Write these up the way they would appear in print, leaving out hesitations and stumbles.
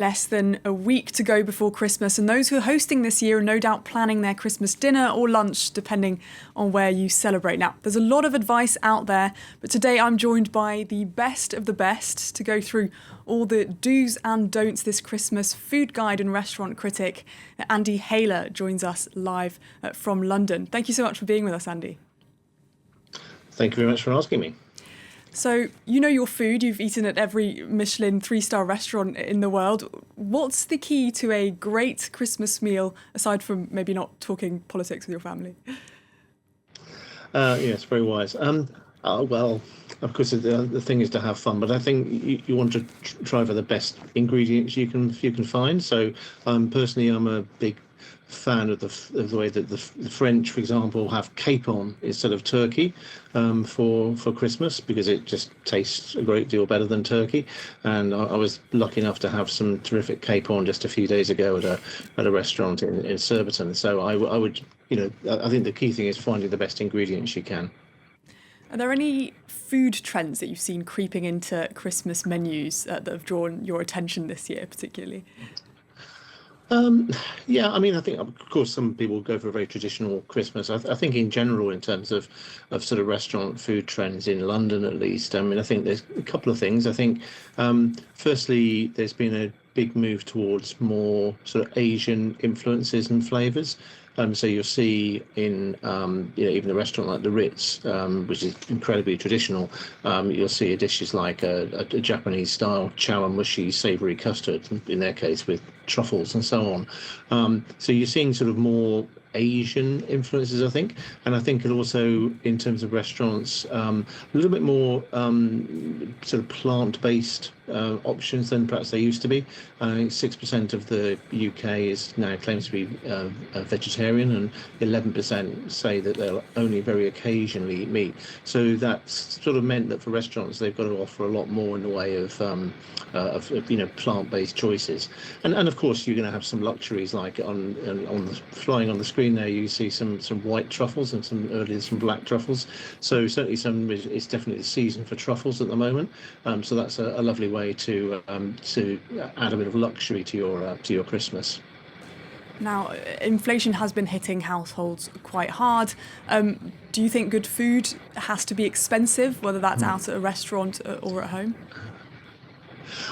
Less than a week to go before Christmas, and those who are hosting this year are no doubt planning their Christmas dinner or lunch, depending on where you celebrate. Now, there's a lot of advice out there, but today I'm joined by the best of the best to go through all the do's and don'ts this Christmas. Food guide and restaurant critic Andy Hayler joins us live from London. Thank you so much for being with us, Andy. Thank you very much for asking me. So, you know your food, you've eaten at every Michelin 3-star restaurant in the world. What's the key to a great Christmas meal, aside from maybe not talking politics with your family? Yes, very wise. Well, of course, the thing is to have fun, but I think you want to try for the best ingredients you can find. So, personally, I'm a big fan of the way that the French, for example, have capon instead of turkey for Christmas, because it just tastes a great deal better than turkey. And I was lucky enough to have some terrific capon just a few days ago at a restaurant in Surbiton. So I would, I think the key thing is finding the best ingredients you can. Are there any food trends that you've seen creeping into Christmas menus that have drawn your attention this year, particularly? Yeah, I mean, I think, of course, some people go for a very traditional Christmas. I think in general, in terms of sort of restaurant food trends in London, at least, I mean, I think there's a couple of things. I think, firstly, there's been a big move towards more sort of Asian influences and flavors. So you'll see in even a restaurant like the Ritz, which is incredibly traditional, you'll see dishes like a Japanese style chawanmushi savoury custard, in their case with truffles and so on. So you're seeing sort of more Asian influences, I think, and I think it also, in terms of restaurants, a little bit more sort of plant-based options than perhaps they used to be. I think 6% of the UK is now claims to be vegetarian, and 11% say that they'll only very occasionally eat meat. So that's sort of meant that for restaurants, they've got to offer a lot more in the way of plant-based choices. And of course, you're going to have some luxuries, like on the flying on the screen there, you see some white truffles and some black truffles. So certainly it's definitely the season for truffles at the moment. So that's a lovely way to add a bit of luxury to your Christmas. Now, inflation has been hitting households quite hard. Do you think good food has to be expensive, whether that's out at a restaurant or at home?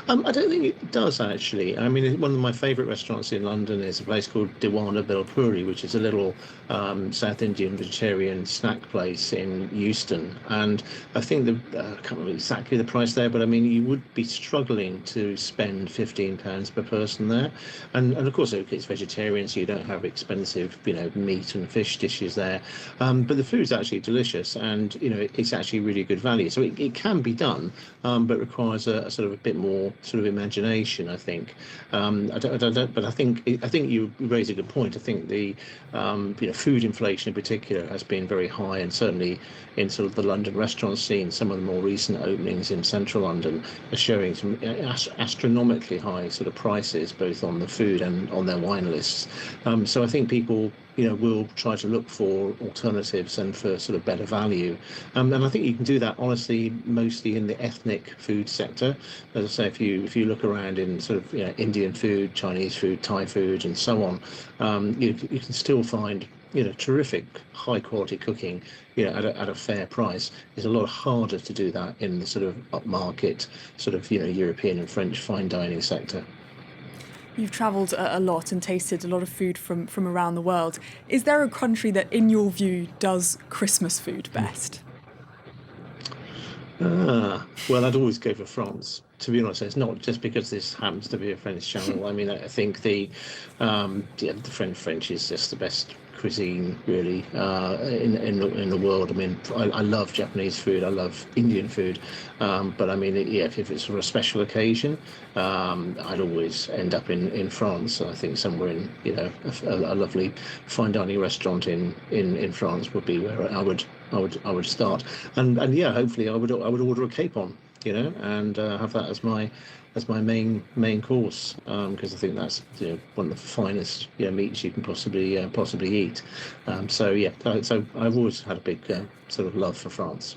I don't think it does, actually. I mean, one of my favourite restaurants in London is a place called Dewana Bilpuri, which is a little South Indian vegetarian snack place in Euston. And I think I can't remember exactly the price there, but I mean, you would be struggling to spend £15 per person there. And of course, it's vegetarian, so you don't have expensive, meat and fish dishes there. But the food's actually delicious, and it's actually really good value. So it can be done, but requires a sort of a bit more sort of imagination, I think. But I think you raise a good point. I think the food inflation in particular has been very high, and certainly in sort of the London restaurant scene, some of the more recent openings in central London are showing some astronomically high sort of prices, both on the food and on their wine lists. So I think people will try to look for alternatives and for sort of better value. And I think you can do that, honestly, mostly in the ethnic food sector. As I say, if you look around in sort of Indian food, Chinese food, Thai food, and so on, you can still find terrific high quality cooking at a fair price. It's a lot harder to do that in the sort of upmarket sort of European and French fine dining sector. You've travelled a lot and tasted a lot of food from around the world. Is there a country that, in your view, does Christmas food best? Well, I'd always go for France. To be honest, it's not just because this happens to be a French channel. I mean, I think the French is just the best cuisine, really, in the world. I mean, I love Japanese food, I love Indian food, but I mean, if it's for a special occasion, I'd always end up in France. I think somewhere in a lovely fine dining restaurant in France would be where I would start, and yeah, hopefully I would order a capon, and have that as my main course, because I think that's one of the finest meats you can possibly eat. So I've always had a big sort of love for France.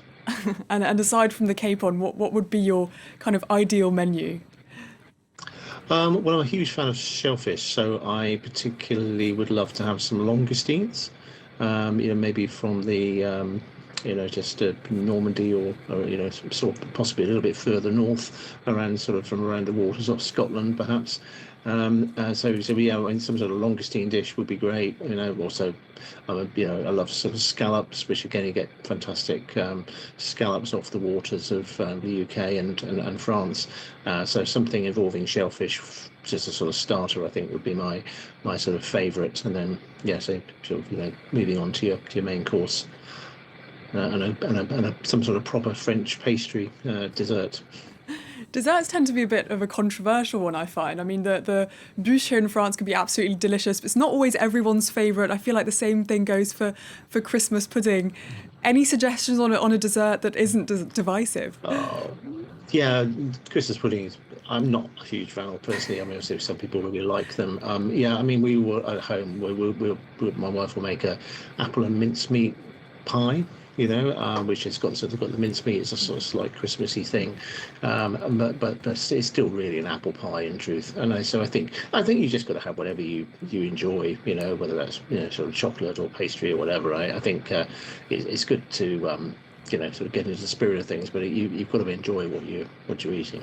And aside from the capon, what would be your kind of ideal menu? Well, I'm a huge fan of shellfish, so I particularly would love to have some langoustines. Maybe from the just Normandy or sort of possibly a little bit further north, around sort of from around the waters of Scotland, perhaps. So yeah, I mean, some sort of langoustine dish would be great. Also, I love sort of scallops, which again you get fantastic scallops off the waters of the UK and France. So something involving shellfish, just a sort of starter, I think would be my sort of favourite. And then yeah, so sort of moving on to your main course. Some sort of proper French pastry dessert. Desserts tend to be a bit of a controversial one, I find. I mean, the bûche here in France can be absolutely delicious, but it's not always everyone's favourite. I feel like the same thing goes for Christmas pudding. Any suggestions on a dessert that isn't divisive? Yeah, Christmas puddings. I'm not a huge fan personally. I mean, obviously some people really like them. Yeah, I mean, we were at home. My wife will make a apple and mincemeat pie, which has got the mincemeat. It's a sort of slight Christmassy thing, but it's still really an apple pie in truth. And so I think you just got to have whatever you enjoy, whether that's sort of chocolate or pastry or whatever. I think it's good to sort of get into the spirit of things, but you've got to enjoy what you're eating.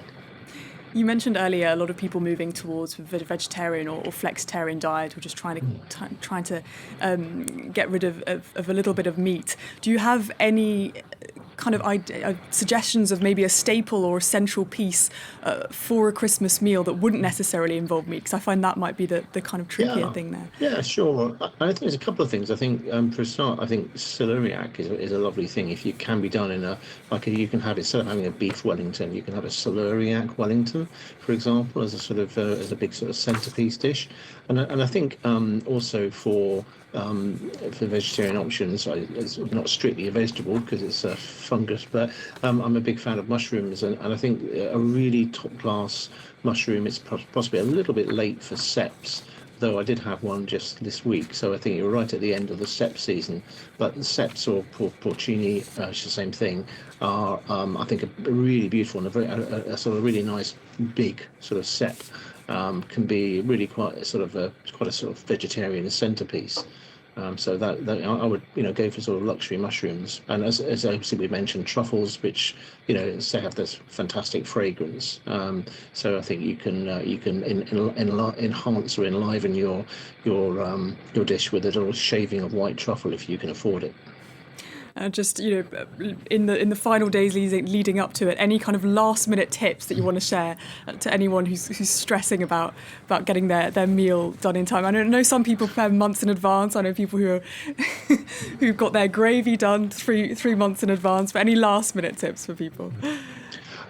You mentioned earlier a lot of people moving towards vegetarian or flexitarian diet, or just trying to get rid of a little bit of meat. Do you have any kind of suggestions of maybe a staple or essential piece for a Christmas meal that wouldn't necessarily involve meat? Because I find that might be the kind of trickier thing there. Yeah, sure. I think there's a couple of things. I think for a start, I think celeriac is a lovely thing. If you can be done in you can have, instead of having a beef Wellington, you can have a celeriac Wellington, for example, as a sort of as a big sort of centerpiece dish. And I think also for vegetarian options, it's not strictly a vegetable because it's a fungus, but I'm a big fan of mushrooms, and I think a really top class mushroom, it's possibly a little bit late for seps, though I did have one just this week, so I think you're right at the end of the sep season. But the seps or porcini, it's the same thing, are I think a really beautiful and a sort of really nice big sort of sep can be really quite a sort of vegetarian centerpiece. So that I would go for sort of luxury mushrooms, and as obviously we mentioned, truffles, which say have this fantastic fragrance. So I think you can enhance or enliven your dish with a little shaving of white truffle if you can afford it. Just in the final days leading up to it, any kind of last minute tips that you want to share to anyone who's stressing about getting their meal done in time? I know some people prepare months in advance. I know people who've got their gravy done three months in advance. But any last minute tips for people?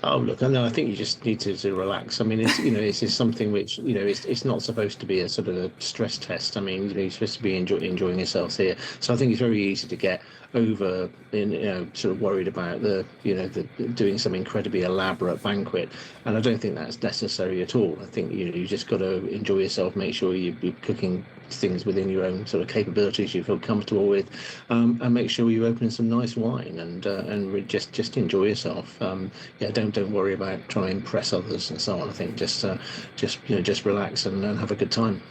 Oh, look, no, I think you just need to relax. I mean, it's just something which, it's not supposed to be a sort of a stress test. I mean, you're supposed to be enjoying yourselves here. So I think it's very easy to get over, sort of worried about the doing some incredibly elaborate banquet. And I don't think that's necessary at all. I think, you just got to enjoy yourself, make sure you're cooking things within your own sort of capabilities you feel comfortable with, and make sure you open some nice wine and just enjoy yourself. Don't worry about trying to impress others and so on. I think just relax and have a good time.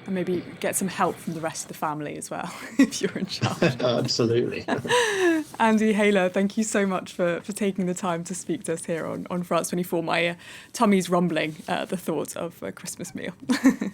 And maybe get some help from the rest of the family as well, if you're in charge. Absolutely. Andy Hayler, thank you so much for taking the time to speak to us here on France 24. My tummy's rumbling at the thought of a Christmas meal.